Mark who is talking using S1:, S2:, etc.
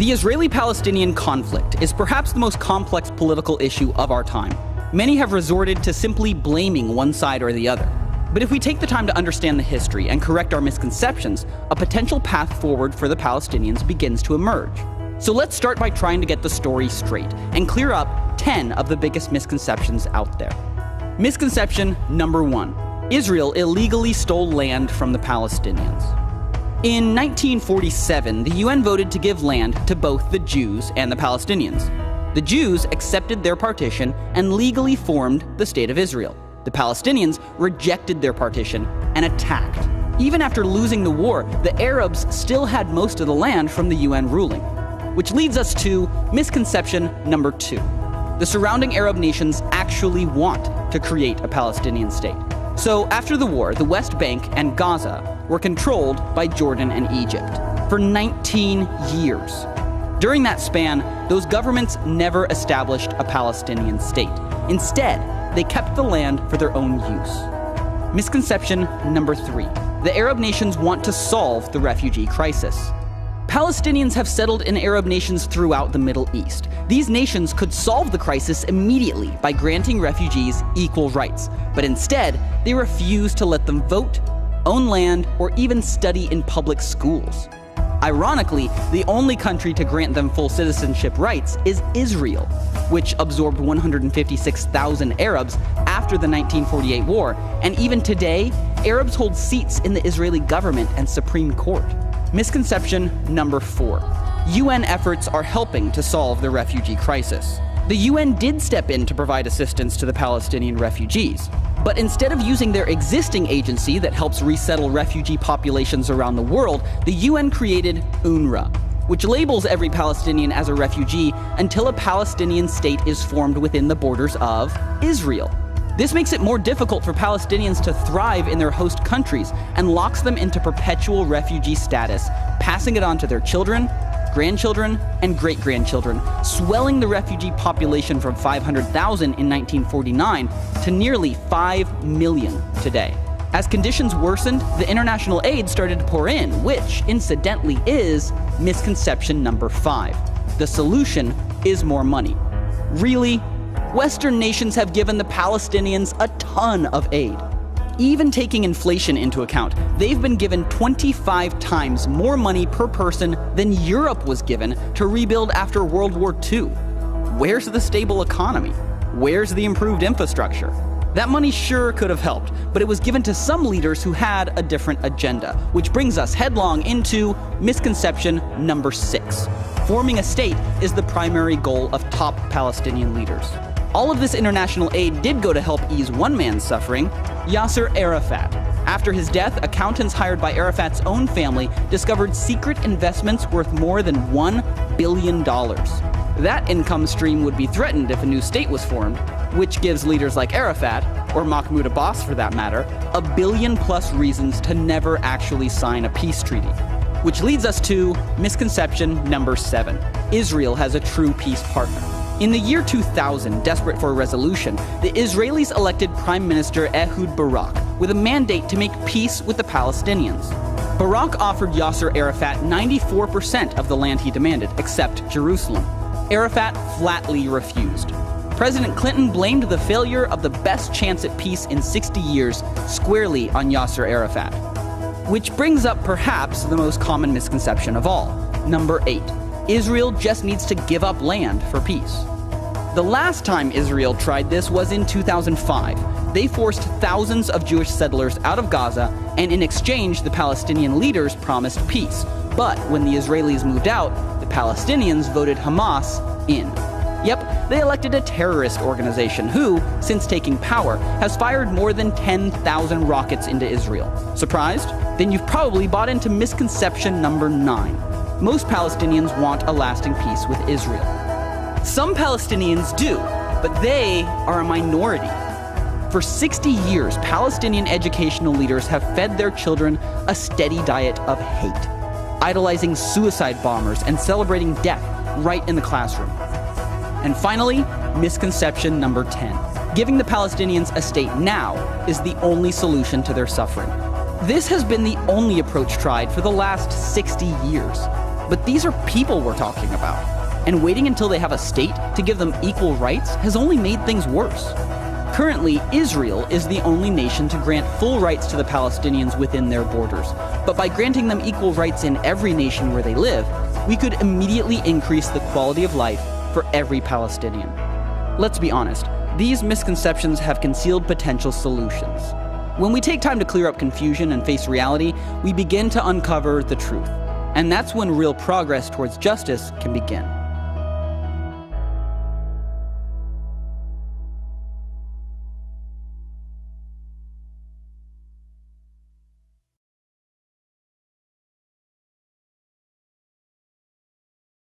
S1: The Israeli-Palestinian conflict is perhaps the most complex political issue of our time. Many have resorted to simply blaming one side or the other. But if we take the time to understand the history and correct our misconceptions, a potential path forward for the Palestinians begins to emerge. So let's start by trying to get the story straight and clear up 10 of the biggest misconceptions out there. Misconception number 1. Israel illegally stole land from the Palestinians. In 1947, the UN voted to give land to both the Jews and the Palestinians. The Jews accepted their partition and legally formed the State of Israel. The Palestinians rejected their partition and attacked. Even after losing the war, the Arabs still had most of the land from the UN ruling. Which leads us to misconception number 2. The surrounding Arab nations actually want to create a Palestinian state. So after the war, the West Bank and Gaza were controlled by Jordan and Egypt for 19 years. During that span, those governments never established a Palestinian state. Instead, they kept the land for their own use. Misconception number 3. The Arab nations want to solve the refugee crisis. Palestinians have settled in Arab nations throughout the Middle East. These nations could solve the crisis immediately by granting refugees equal rights, but instead, they refuse to let them vote, own land, or even study in public schools. Ironically, the only country to grant them full citizenship rights is Israel, which absorbed 156,000 Arabs after the 1948 war, and even today, Arabs hold seats in the Israeli government and Supreme Court. Misconception number 4. UN efforts are helping to solve the refugee crisis. The UN did step in to provide assistance to the Palestinian refugees, but instead of using their existing agency that helps resettle refugee populations around the world, the UN created UNRWA, which labels every Palestinian as a refugee until a Palestinian state is formed within the borders of Israel. This makes it more difficult for Palestinians to thrive in their host countries and locks them into perpetual refugee status, passing it on to their children, grandchildren, and great-grandchildren, swelling the refugee population from 500,000 in 1949 to nearly 5 million today. As conditions worsened, the international aid started to pour in, which, incidentally, is misconception number 5. The solution is more money. Really? Western nations have given the Palestinians a ton of aid. Even taking inflation into account, they've been given 25 times more money per person than Europe was given to rebuild after World War II. Where's the stable economy? Where's the improved infrastructure? That money sure could have helped, but it was given to some leaders who had a different agenda, which brings us headlong into misconception number 6. Forming a state is the primary goal of top Palestinian leaders. All of this international aid did go to help ease one man's suffering, Yasser Arafat. After his death, accountants hired by Arafat's own family discovered secret investments worth more than $1 billion. That income stream would be threatened if a new state was formed, which gives leaders like Arafat, or Mahmoud Abbas for that matter, $1 billion+ reasons to never actually sign a peace treaty. Which leads us to misconception number 7. Israel has a true peace partner. In the year 2000, desperate for a resolution, the Israelis elected Prime Minister Ehud Barak with a mandate to make peace with the Palestinians. Barak offered Yasser Arafat 94% of the land he demanded, except Jerusalem. Arafat flatly refused. President Clinton blamed the failure of the best chance at peace in 60 years squarely on Yasser Arafat. Which brings up perhaps the most common misconception of all. Number 8. Israel just needs to give up land for peace. The last time Israel tried this was in 2005. They forced thousands of Jewish settlers out of Gaza, and in exchange, the Palestinian leaders promised peace. But when the Israelis moved out, the Palestinians voted Hamas in. Yep, they elected a terrorist organization who, since taking power, has fired more than 10,000 rockets into Israel. Surprised? Then you've probably bought into misconception number 9. Most Palestinians want a lasting peace with Israel. Some Palestinians do, but they are a minority. For 60 years, Palestinian educational leaders have fed their children a steady diet of hate, idolizing suicide bombers and celebrating death right in the classroom. And finally, misconception number 10. Giving the Palestinians a state now is the only solution to their suffering. This has been the only approach tried for the last 60 years. But these are people we're talking about, and waiting until they have a state to give them equal rights has only made things worse. Currently, Israel is the only nation to grant full rights to the Palestinians within their borders. But by granting them equal rights in every nation where they live, we could immediately increase the quality of life for every Palestinian. Let's be honest, these misconceptions have concealed potential solutions. When we take time to clear up confusion and face reality, we begin to uncover the truth. And that's when real progress towards justice can begin.